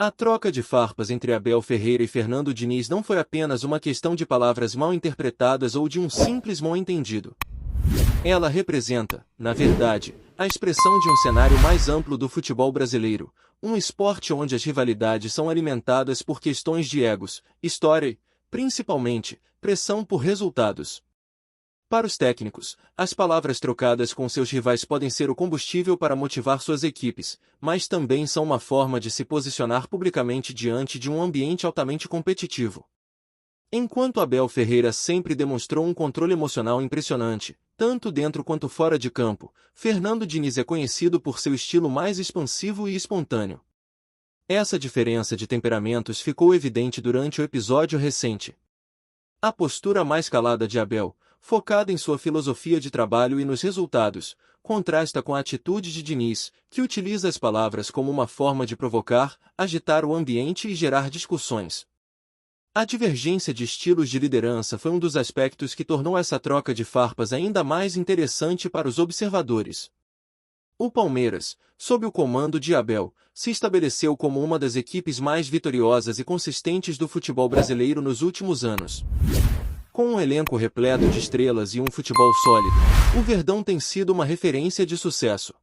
A troca de farpas entre Abel Ferreira e Fernando Diniz não foi apenas uma questão de palavras mal interpretadas ou de um simples mal-entendido. Ela representa, na verdade, a expressão de um cenário mais amplo do futebol brasileiro, um esporte onde as rivalidades são alimentadas por questões de egos, história e, principalmente, pressão por resultados. Para os técnicos, as palavras trocadas com seus rivais podem ser o combustível para motivar suas equipes, mas também são uma forma de se posicionar publicamente diante de um ambiente altamente competitivo. Enquanto Abel Ferreira sempre demonstrou um controle emocional impressionante, tanto dentro quanto fora de campo, Fernando Diniz é conhecido por seu estilo mais expansivo e espontâneo. Essa diferença de temperamentos ficou evidente durante o episódio recente. A postura mais calada de Abel, focada em sua filosofia de trabalho e nos resultados, contrasta com a atitude de Diniz, que utiliza as palavras como uma forma de provocar, agitar o ambiente e gerar discussões. A divergência de estilos de liderança foi um dos aspectos que tornou essa troca de farpas ainda mais interessante para os observadores. O Palmeiras, sob o comando de Abel, se estabeleceu como uma das equipes mais vitoriosas e consistentes do futebol brasileiro nos últimos anos. Com um elenco repleto de estrelas e um futebol sólido, o Verdão tem sido uma referência de sucesso.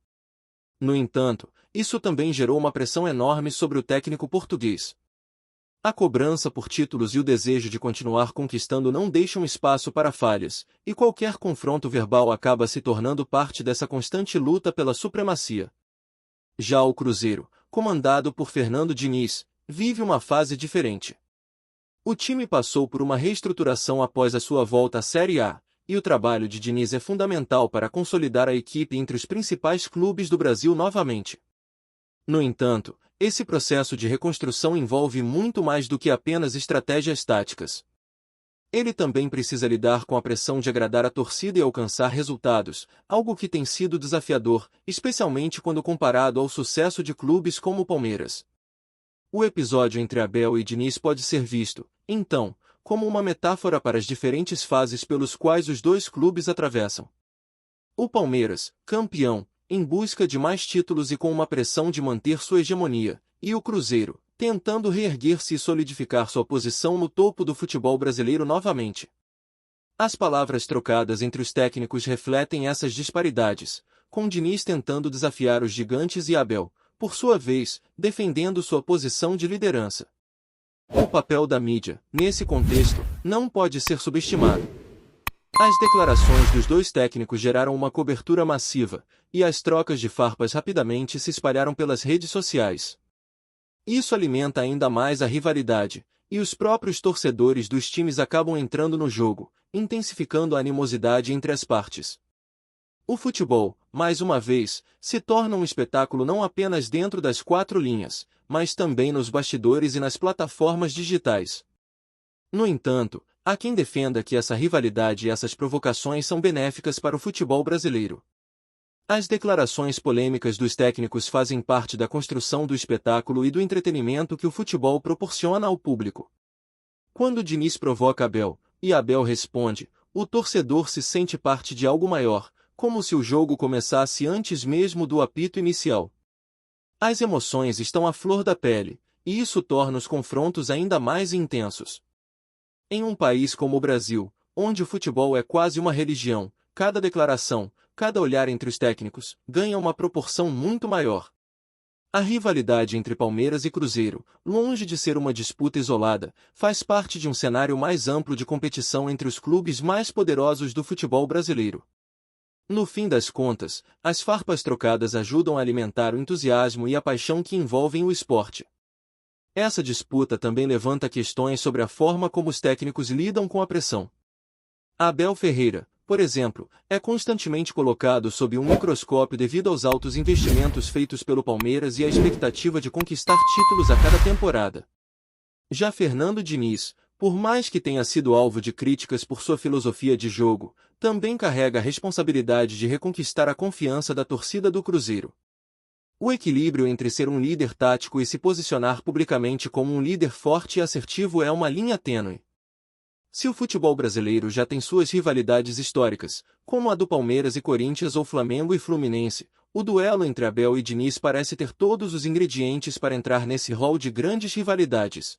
No entanto, isso também gerou uma pressão enorme sobre o técnico português. A cobrança por títulos e o desejo de continuar conquistando não deixam espaço para falhas, e qualquer confronto verbal acaba se tornando parte dessa constante luta pela supremacia. Já o Cruzeiro, comandado por Fernando Diniz, vive uma fase diferente. O time passou por uma reestruturação após a sua volta à Série A, e o trabalho de Diniz é fundamental para consolidar a equipe entre os principais clubes do Brasil novamente. No entanto, esse processo de reconstrução envolve muito mais do que apenas estratégias táticas. Ele também precisa lidar com a pressão de agradar a torcida e alcançar resultados, algo que tem sido desafiador, especialmente quando comparado ao sucesso de clubes como o Palmeiras. O episódio entre Abel e Diniz pode ser visto, então, como uma metáfora para as diferentes fases pelos quais os dois clubes atravessam. O Palmeiras, campeão, em busca de mais títulos e com uma pressão de manter sua hegemonia, e o Cruzeiro, tentando reerguer-se e solidificar sua posição no topo do futebol brasileiro novamente. As palavras trocadas entre os técnicos refletem essas disparidades, com Diniz tentando desafiar os gigantes e Abel, por sua vez, defendendo sua posição de liderança. O papel da mídia, nesse contexto, não pode ser subestimado. As declarações dos dois técnicos geraram uma cobertura massiva, e as trocas de farpas rapidamente se espalharam pelas redes sociais. Isso alimenta ainda mais a rivalidade, e os próprios torcedores dos times acabam entrando no jogo, intensificando a animosidade entre as partes. O futebol, mais uma vez, se torna um espetáculo não apenas dentro das quatro linhas, mas também nos bastidores e nas plataformas digitais. No entanto, há quem defenda que essa rivalidade e essas provocações são benéficas para o futebol brasileiro. As declarações polêmicas dos técnicos fazem parte da construção do espetáculo e do entretenimento que o futebol proporciona ao público. Quando Diniz provoca Abel, e Abel responde, o torcedor se sente parte de algo maior, como se o jogo começasse antes mesmo do apito inicial. As emoções estão à flor da pele, e isso torna os confrontos ainda mais intensos. Em um país como o Brasil, onde o futebol é quase uma religião, cada declaração, cada olhar entre os técnicos, ganha uma proporção muito maior. A rivalidade entre Palmeiras e Cruzeiro, longe de ser uma disputa isolada, faz parte de um cenário mais amplo de competição entre os clubes mais poderosos do futebol brasileiro. No fim das contas, as farpas trocadas ajudam a alimentar o entusiasmo e a paixão que envolvem o esporte. Essa disputa também levanta questões sobre a forma como os técnicos lidam com a pressão. Abel Ferreira, por exemplo, é constantemente colocado sob um microscópio devido aos altos investimentos feitos pelo Palmeiras e a expectativa de conquistar títulos a cada temporada. Já Fernando Diniz, por mais que tenha sido alvo de críticas por sua filosofia de jogo, também carrega a responsabilidade de reconquistar a confiança da torcida do Cruzeiro. O equilíbrio entre ser um líder tático e se posicionar publicamente como um líder forte e assertivo é uma linha tênue. Se o futebol brasileiro já tem suas rivalidades históricas, como a do Palmeiras e Corinthians ou Flamengo e Fluminense, O duelo entre Abel e Diniz parece ter todos os ingredientes para entrar nesse rol de grandes rivalidades.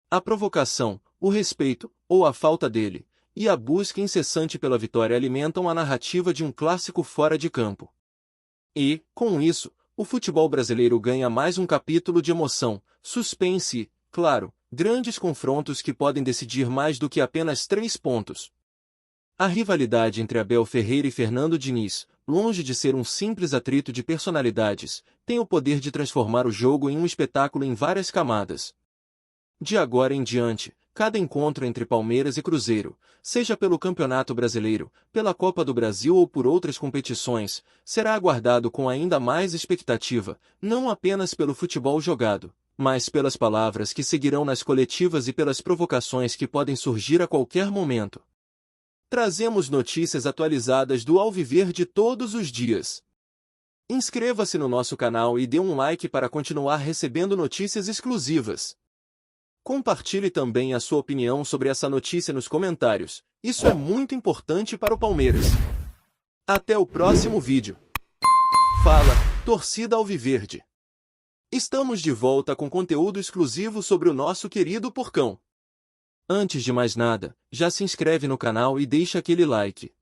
A provocação, o respeito, ou a falta dele, e a busca incessante pela vitória alimentam a narrativa de um clássico fora de campo. E, com isso, o futebol brasileiro ganha mais um capítulo de emoção, suspense e, claro, grandes confrontos que podem decidir mais do que apenas 3 pontos. A rivalidade entre Abel Ferreira e Fernando Diniz, longe de ser um simples atrito de personalidades, tem o poder de transformar o jogo em um espetáculo em várias camadas. De agora em diante, cada encontro entre Palmeiras e Cruzeiro, seja pelo Campeonato Brasileiro, pela Copa do Brasil ou por outras competições, será aguardado com ainda mais expectativa, não apenas pelo futebol jogado, mas pelas palavras que seguirão nas coletivas e pelas provocações que podem surgir a qualquer momento. Trazemos notícias atualizadas do Alviverde todos os dias. Inscreva-se no nosso canal e dê um like para continuar recebendo notícias exclusivas. Compartilhe também a sua opinião sobre essa notícia nos comentários, isso é muito importante para o Palmeiras. Até o próximo vídeo. Fala, torcida Alviverde. Estamos de volta com conteúdo exclusivo sobre o nosso querido Porcão. Antes de mais nada, já se inscreve no canal e deixa aquele like.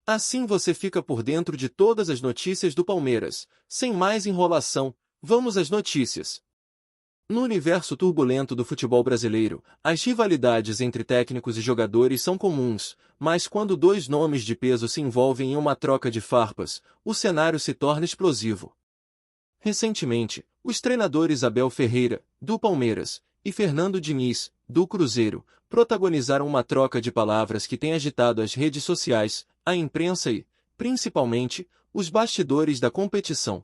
Assim você fica por dentro de todas as notícias do Palmeiras. Sem mais enrolação, vamos às notícias. No universo turbulento do futebol brasileiro, as rivalidades entre técnicos e jogadores são comuns, mas quando 2 nomes de peso se envolvem em uma troca de farpas, o cenário se torna explosivo. Recentemente, os treinadores Abel Ferreira, do Palmeiras, e Fernando Diniz, do Cruzeiro, protagonizaram uma troca de palavras que tem agitado as redes sociais, a imprensa e, principalmente, os bastidores da competição.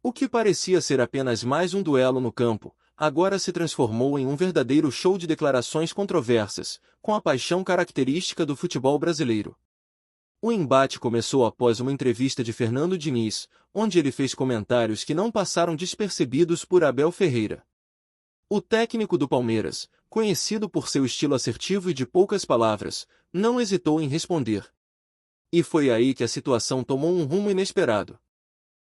O que parecia ser apenas mais um duelo no campo, agora se transformou em um verdadeiro show de declarações controversas, com a paixão característica do futebol brasileiro. O embate começou após uma entrevista de Fernando Diniz, onde ele fez comentários que não passaram despercebidos por Abel Ferreira. O técnico do Palmeiras, conhecido por seu estilo assertivo e de poucas palavras, não hesitou em responder. E foi aí que a situação tomou um rumo inesperado.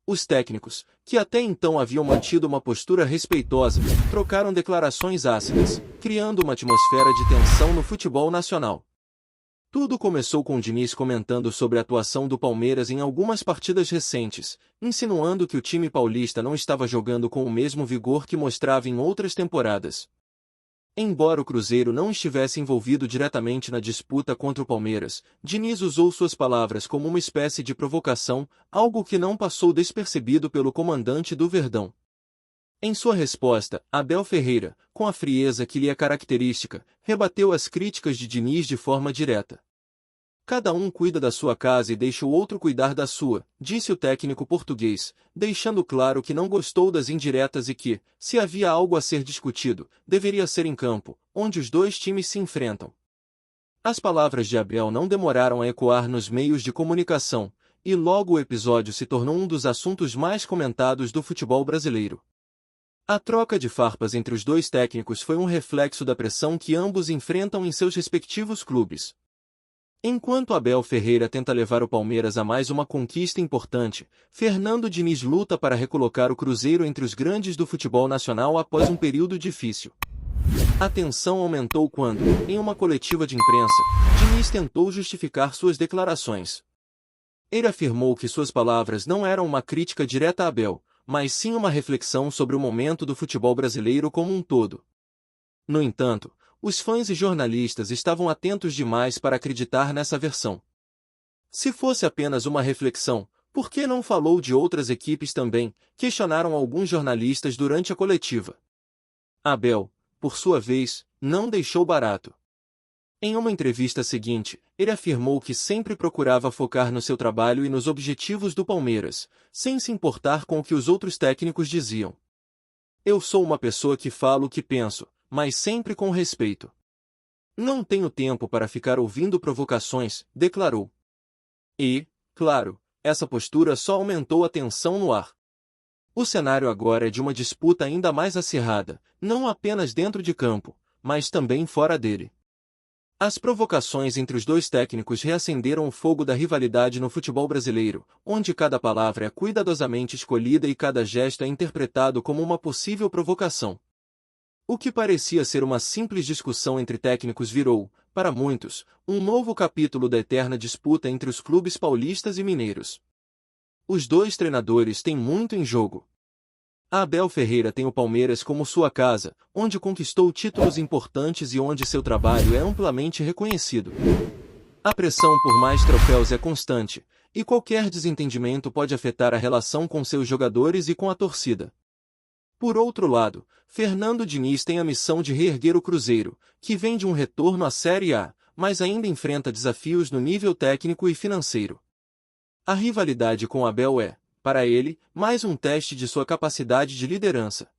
Os técnicos, que até então haviam mantido uma postura respeitosa, trocaram declarações ácidas, criando uma atmosfera de tensão no futebol nacional. Tudo começou com Diniz comentando sobre a atuação do Palmeiras em algumas partidas recentes, insinuando que o time paulista não estava jogando com o mesmo vigor que mostrava em outras temporadas. Embora o Cruzeiro não estivesse envolvido diretamente na disputa contra o Palmeiras, Diniz usou suas palavras como uma espécie de provocação, algo que não passou despercebido pelo comandante do Verdão. Em sua resposta, Abel Ferreira, com a frieza que lhe é característica, rebateu as críticas de Diniz de forma direta. Cada um cuida da sua casa e deixa o outro cuidar da sua, disse o técnico português, deixando claro que não gostou das indiretas e que, se havia algo a ser discutido, deveria ser em campo, onde os 2 times se enfrentam. As palavras de Abel não demoraram a ecoar nos meios de comunicação, e logo o episódio se tornou um dos assuntos mais comentados do futebol brasileiro. A troca de farpas entre os 2 técnicos foi um reflexo da pressão que ambos enfrentam em seus respectivos clubes. Enquanto Abel Ferreira tenta levar o Palmeiras a mais uma conquista importante, Fernando Diniz luta para recolocar o Cruzeiro entre os grandes do futebol nacional após um período difícil. A tensão aumentou quando, em uma coletiva de imprensa, Diniz tentou justificar suas declarações. Ele afirmou que suas palavras não eram uma crítica direta a Abel, mas sim uma reflexão sobre o momento do futebol brasileiro como um todo. No entanto, os fãs e jornalistas estavam atentos demais para acreditar nessa versão. Se fosse apenas uma reflexão, por que não falou de outras equipes também? Questionaram alguns jornalistas durante a coletiva. Abel, por sua vez, não deixou barato. Em uma entrevista seguinte, ele afirmou que sempre procurava focar no seu trabalho e nos objetivos do Palmeiras, sem se importar com o que os outros técnicos diziam. Eu sou uma pessoa que falo o que penso, mas sempre com respeito. Não tenho tempo para ficar ouvindo provocações, declarou. E, claro, essa postura só aumentou a tensão no ar. O cenário agora é de uma disputa ainda mais acirrada, não apenas dentro de campo, mas também fora dele. As provocações entre os dois técnicos reacenderam o fogo da rivalidade no futebol brasileiro, onde cada palavra é cuidadosamente escolhida e cada gesto é interpretado como uma possível provocação. O que parecia ser uma simples discussão entre técnicos virou, para muitos, um novo capítulo da eterna disputa entre os clubes paulistas e mineiros. Os dois treinadores têm muito em jogo. Abel Ferreira tem o Palmeiras como sua casa, onde conquistou títulos importantes e onde seu trabalho é amplamente reconhecido. A pressão por mais troféus é constante, e qualquer desentendimento pode afetar a relação com seus jogadores e com a torcida. Por outro lado, Fernando Diniz tem a missão de reerguer o Cruzeiro, que vem de um retorno à Série A, mas ainda enfrenta desafios no nível técnico e financeiro. A rivalidade com Abel é, para ele, mais um teste de sua capacidade de liderança.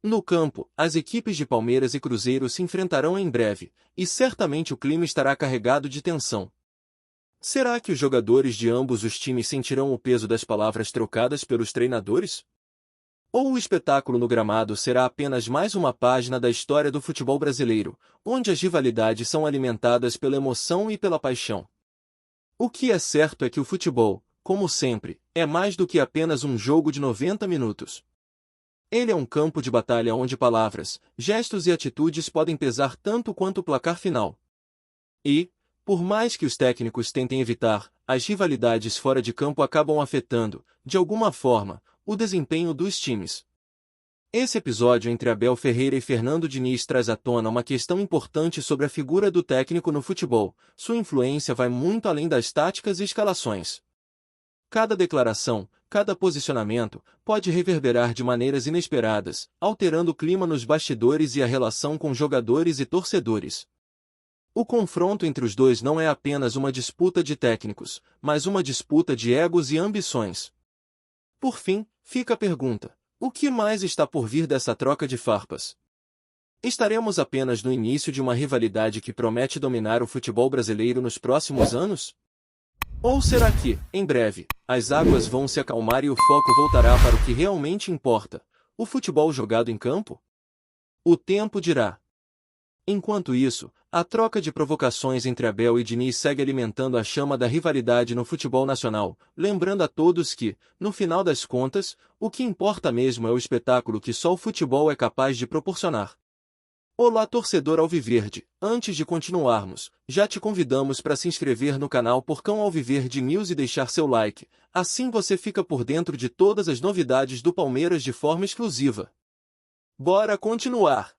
No campo, as equipes de Palmeiras e Cruzeiro se enfrentarão em breve, e certamente o clima estará carregado de tensão. Será que os jogadores de ambos os times sentirão o peso das palavras trocadas pelos treinadores? Ou o espetáculo no gramado será apenas mais uma página da história do futebol brasileiro, onde as rivalidades são alimentadas pela emoção e pela paixão? O que é certo é que o futebol, como sempre, é mais do que apenas um jogo de 90 minutos. Ele é um campo de batalha onde palavras, gestos e atitudes podem pesar tanto quanto o placar final. E, por mais que os técnicos tentem evitar, as rivalidades fora de campo acabam afetando, de alguma forma, o desempenho dos times. Esse episódio entre Abel Ferreira e Fernando Diniz traz à tona uma questão importante sobre a figura do técnico no futebol. Sua influência vai muito além das táticas e escalações. Cada declaração, cada posicionamento, pode reverberar de maneiras inesperadas, alterando o clima nos bastidores e a relação com jogadores e torcedores. O confronto entre os dois não é apenas uma disputa de técnicos, mas uma disputa de egos e ambições. Por fim, fica a pergunta: o que mais está por vir dessa troca de farpas? Estaremos apenas no início de uma rivalidade que promete dominar o futebol brasileiro nos próximos anos? Ou será que, em breve, as águas vão se acalmar e o foco voltará para o que realmente importa, o futebol jogado em campo? O tempo dirá. Enquanto isso, a troca de provocações entre Abel e Diniz segue alimentando a chama da rivalidade no futebol nacional, lembrando a todos que, no final das contas, o que importa mesmo é o espetáculo que só o futebol é capaz de proporcionar. Olá, torcedor alviverde, antes de continuarmos, já te convidamos para se inscrever no canal Porcão Alviverde News e deixar seu like, assim você fica por dentro de todas as novidades do Palmeiras de forma exclusiva. Bora continuar!